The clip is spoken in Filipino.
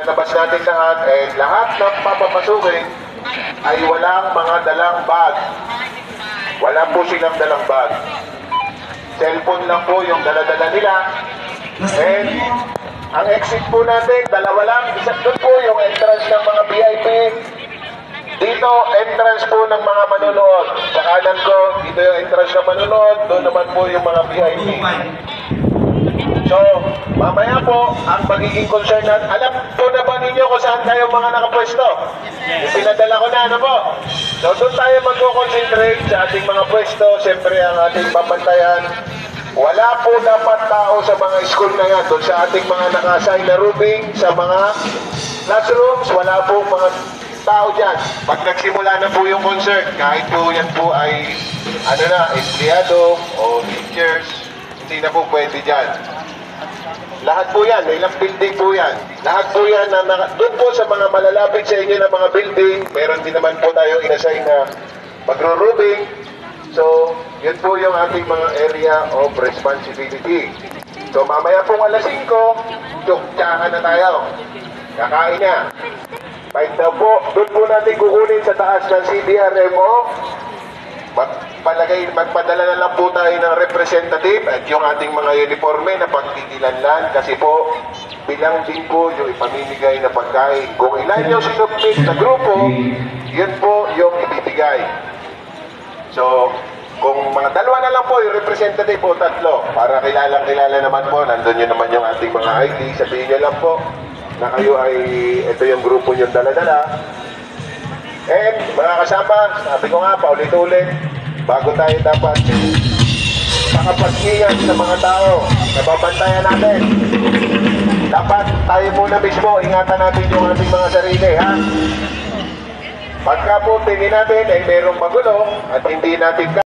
Labas natin lahat, lahat ng papapasukin ay walang mga dalang bag. Wala po silang dalang bag. Cellphone lang po yung dala-dala nila. And ang exit po natin, dalawa lang. Isa doon po yung entrance ng mga VIP. Dito, entrance po ng mga manunood. Sa kanan ko, dito yung entrance ng manunood. Doon naman po yung mga VIP. So, mamaya po, ang magiging concern natin, alam po na ba ninyo kung saan tayo mga nakapwesto? Yung pinadala ko na, ano po? So, doon tayo mag-concentrate sa ating mga pwesto. Siyempre, ang ating papantayan. Wala po dapat tao sa mga school na yan. Doon sa ating mga naka-assign na rooming, sa mga classrooms, wala po mga tao dyan. Pag nagsimula na po yung concert, kahit po yan po ay, empleyado o teachers, hindi na po pwede dyan. Lahat po yan, may ilang building po yan. Lahat po yan, doon po sa mga malalapit sa inyo na mga building, meron din naman po tayo inassign na magro-rooming. So, yun po yung ating mga area of responsibility. So, mamaya pong alas 5, tsakan na tayo. Kakain na. Kahit daw po, doon po natin kukunin sa taas ng CDRMO. Magpadala na lang po tayo ng representative at yung ating mga uniforme na pagtitilanlan kasi po bilang din po yung ipamimigay na pagkain. Kung ilan yung sinubmit na grupo, yun po yung ibibigay. So, kung mga dalawa na lang po yung representative o tatlo, para kilala naman po, nandun yun naman yung ating mga ID, sabihin nyo lang po na kayo ay, ito yung grupo nyo dala-dala. And mga kasama, sabi ko nga, paulit-ulit, bago tayo dapat makapag-ingat sa mga tao na babantayan natin. Dapat tayo muna mismo, ingatan natin yung ating mga sarili, ha? Pagka po tingin natin ay merong magulo at hindi natin